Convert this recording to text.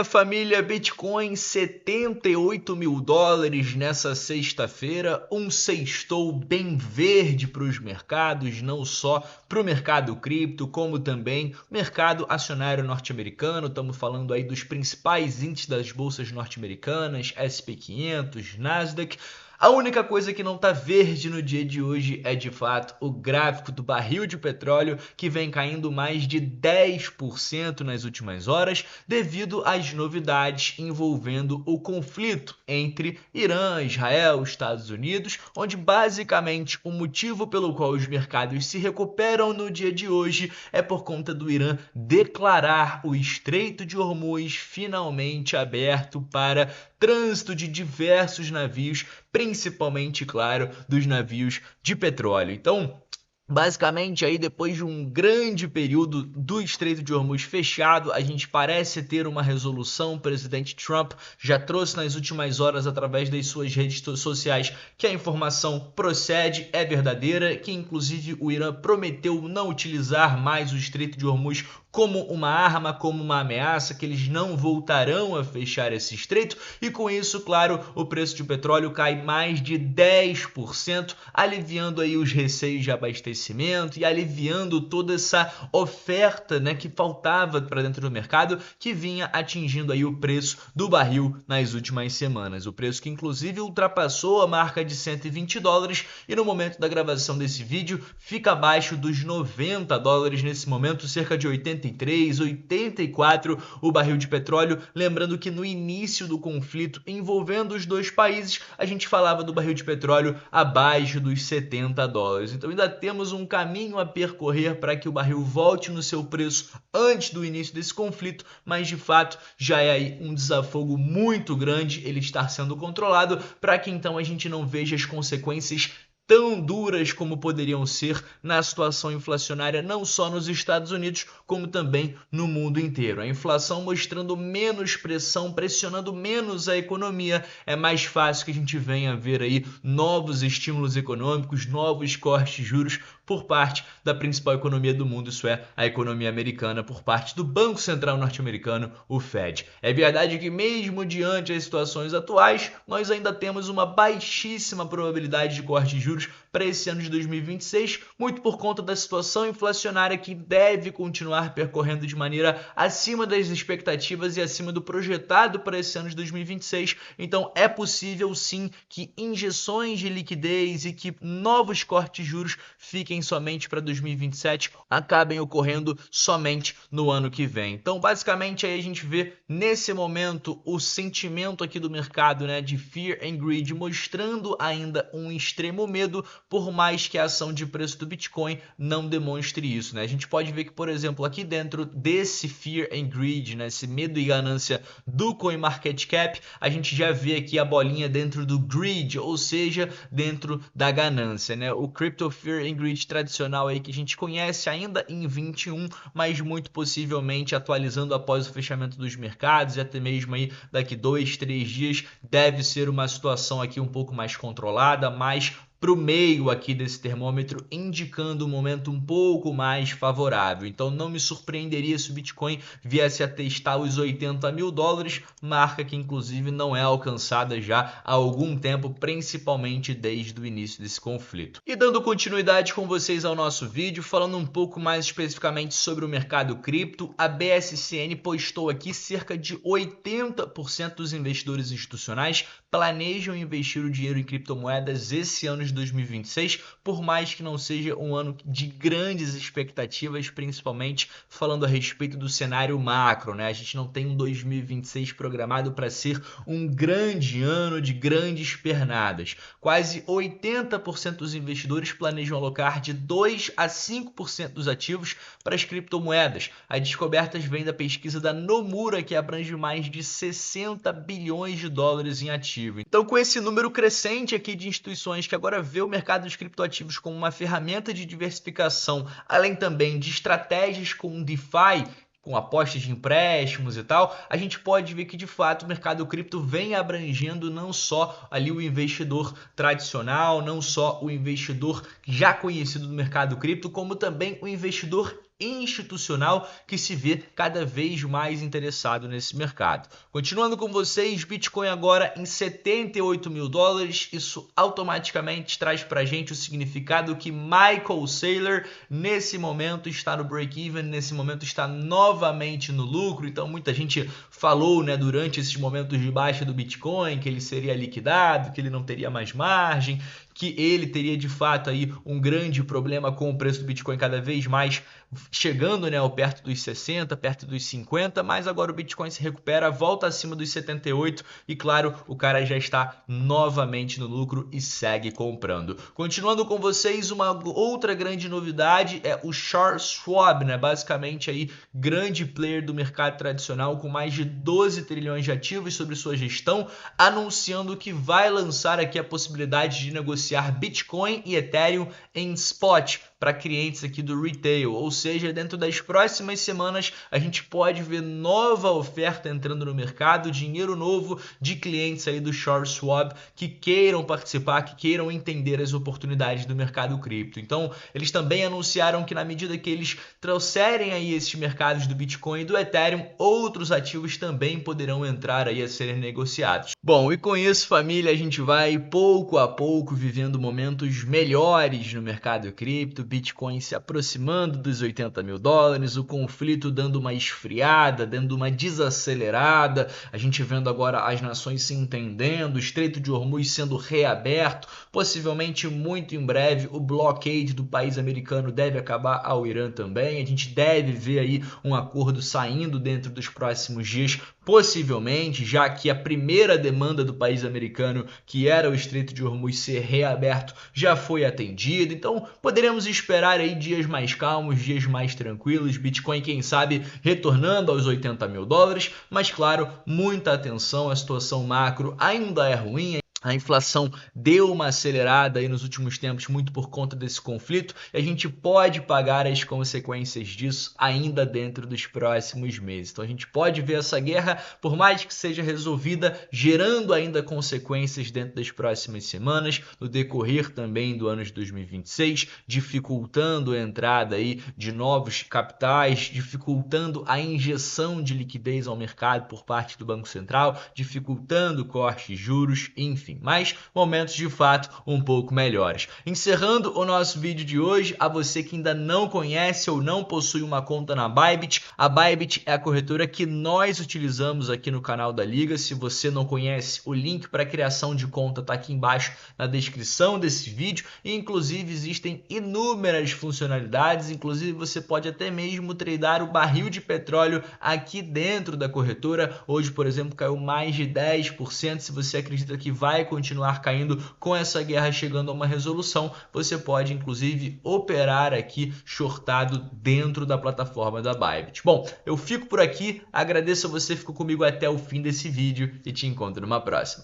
Família, Bitcoin, US$ 78 mil nessa sexta-feira, um sextou bem verde para os mercados, não só para o mercado cripto, como também mercado acionário norte-americano. Estamos falando aí dos principais índices das bolsas norte-americanas, SP 500, Nasdaq. A única coisa que não está verde no dia de hoje é, de fato, o gráfico do barril de petróleo, que vem caindo mais de 10% nas últimas horas, devido às novidades envolvendo o conflito entre Irã, Israel, Estados Unidos, onde basicamente o motivo pelo qual os mercados se recuperam no dia de hoje é por conta do Irã declarar o Estreito de Hormuz finalmente aberto para trânsito de diversos navios, principalmente, claro, dos navios de petróleo. Então, basicamente, aí depois de um grande período do Estreito de Hormuz fechado, a gente parece ter uma resolução. O presidente Trump já trouxe nas últimas horas, através das suas redes sociais, que a informação procede, é verdadeira, que inclusive o Irã prometeu não utilizar mais o Estreito de Hormuz como uma arma, como uma ameaça, que eles não voltarão a fechar esse estreito, e com isso, claro, o preço de petróleo cai mais de 10%, aliviando aí os receios de abastecimento e aliviando toda essa oferta, né, que faltava para dentro do mercado, que vinha atingindo aí o preço do barril nas últimas semanas. O preço que inclusive ultrapassou a marca de US$ 120, e no momento da gravação desse vídeo fica abaixo dos US$ 90 nesse momento, cerca de 83, 84 o barril de petróleo. Lembrando que no início do conflito envolvendo os dois países, a gente falava do barril de petróleo abaixo dos US$ 70. Então ainda temos um caminho a percorrer para que o barril volte no seu preço antes do início desse conflito, mas de fato já é aí um desafogo muito grande ele estar sendo controlado, para que então a gente não veja as consequências tão duras como poderiam ser na situação inflacionária, não só nos Estados Unidos, como também no mundo inteiro. A inflação mostrando menos pressão, pressionando menos a economia, é mais fácil que a gente venha a ver aí novos estímulos econômicos, novos cortes de juros por parte da principal economia do mundo, isso é, a economia americana, por parte do Banco Central norte-americano, o Fed. É verdade que mesmo diante das situações atuais, nós ainda temos uma baixíssima probabilidade de corte de juros para esse ano de 2026, muito por conta da situação inflacionária, que deve continuar percorrendo de maneira acima das expectativas e acima do projetado para esse ano de 2026. Então é possível sim que injeções de liquidez e que novos cortes de juros fiquem somente para 2027, acabem ocorrendo somente no ano que vem. Então basicamente aí a gente vê nesse momento o sentimento aqui do mercado, né, de fear and greed, mostrando ainda um extremo medo, por mais que a ação de preço do Bitcoin não demonstre isso, né? A gente pode ver que, por exemplo, aqui dentro desse fear and greed, né, esse medo e ganância do CoinMarketCap, a gente já vê aqui a bolinha dentro do greed, ou seja, dentro da ganância, né? O Crypto Fear and Greed tradicional aí que a gente conhece ainda em 21, mas muito possivelmente atualizando após o fechamento dos mercados, e até mesmo aí daqui 2, 3 dias, deve ser uma situação aqui um pouco mais controlada, mais para o meio aqui desse termômetro, indicando um momento um pouco mais favorável. Então não me surpreenderia se o Bitcoin viesse a testar os US$ 80 mil, marca que inclusive não é alcançada já há algum tempo, principalmente desde o início desse conflito. E dando continuidade com vocês ao nosso vídeo, falando um pouco mais especificamente sobre o mercado cripto, a BSCN postou aqui cerca de 80% dos investidores institucionais planejam investir o dinheiro em criptomoedas esse ano de 2026, por mais que não seja um ano de grandes expectativas, principalmente falando a respeito do cenário macro, né? A gente não tem um 2026 programado para ser um grande ano de grandes pernadas. Quase 80% dos investidores planejam alocar de 2 a 5% dos ativos para as criptomoedas. As descobertas vêm da pesquisa da Nomura, que abrange mais de US$ 60 bilhões em ativos. Então, com esse número crescente aqui de instituições que agora vê o mercado dos criptoativos como uma ferramenta de diversificação, além também de estratégias com DeFi, com apostas de empréstimos e tal, a gente pode ver que de fato o mercado cripto vem abrangendo não só ali o investidor tradicional, não só o investidor já conhecido do mercado cripto, como também o investidor institucional que se vê cada vez mais interessado nesse mercado. Continuando com vocês, Bitcoin agora em 78 mil dólares, isso automaticamente traz pra gente o significado que Michael Saylor nesse momento está no break-even, nesse momento está novamente no lucro. Então muita gente falou, né, durante esses momentos de baixa do Bitcoin que ele seria liquidado, que ele não teria mais margem, que ele teria de fato aí um grande problema com o preço do Bitcoin cada vez mais chegando, né, perto dos 60, perto dos 50, mas agora o Bitcoin se recupera, volta acima dos 78 e claro, o cara já está novamente no lucro e segue comprando. Continuando com vocês, uma outra grande novidade é o Charles Schwab, né, basicamente aí grande player do mercado tradicional com mais de 12 trilhões de ativos sobre sua gestão, anunciando que vai lançar aqui a possibilidade de negociar Bitcoin e Ethereum em spot para clientes aqui do retail, ou seja, dentro das próximas semanas a gente pode ver nova oferta entrando no mercado, dinheiro novo de clientes aí do Charles Schwab que queiram participar, que queiram entender as oportunidades do mercado cripto. Então, eles também anunciaram que na medida que eles trouxerem aí esses mercados do Bitcoin e do Ethereum, outros ativos também poderão entrar aí a serem negociados. Bom, e com isso, família, a gente vai pouco a pouco vivendo momentos melhores no mercado cripto, Bitcoin se aproximando dos 80 mil dólares, o conflito dando uma esfriada, dando uma desacelerada, a gente vendo agora as nações se entendendo, o Estreito de Hormuz sendo reaberto, possivelmente muito em breve o blockade do país americano deve acabar ao Irã também, a gente deve ver aí um acordo saindo dentro dos próximos dias, possivelmente, já que a primeira demanda do país americano, que era o Estreito de Hormuz ser reaberto, já foi atendida. Então, poderemos esperar aí dias mais calmos, dias mais tranquilos, Bitcoin, quem sabe, retornando aos 80 mil dólares, mas claro, muita atenção, a situação macro ainda é ruim, a inflação deu uma acelerada aí nos últimos tempos, muito por conta desse conflito, e a gente pode pagar as consequências disso ainda dentro dos próximos meses. Então a gente pode ver essa guerra, por mais que seja resolvida, gerando ainda consequências dentro das próximas semanas, no decorrer também do ano de 2026, dificultando a entrada aí de novos capitais, dificultando a injeção de liquidez ao mercado por parte do Banco Central, dificultando o corte de juros, enfim. Mas momentos de fato um pouco melhores. Encerrando o nosso vídeo de hoje, a você que ainda não conhece ou não possui uma conta na Bybit, a Bybit é a corretora que nós utilizamos aqui no canal da Liga. Se você não conhece, o link para criação de conta está aqui embaixo na descrição desse vídeo e inclusive existem inúmeras funcionalidades, inclusive você pode até mesmo tradear o barril de petróleo aqui dentro da corretora. Hoje, por exemplo, caiu mais de 10%. Se você acredita que vai continuar caindo com essa guerra chegando a uma resolução, você pode inclusive operar aqui shortado dentro da plataforma da Bybit. Bom, eu fico por aqui, agradeço a você que ficou comigo até o fim desse vídeo e te encontro numa próxima.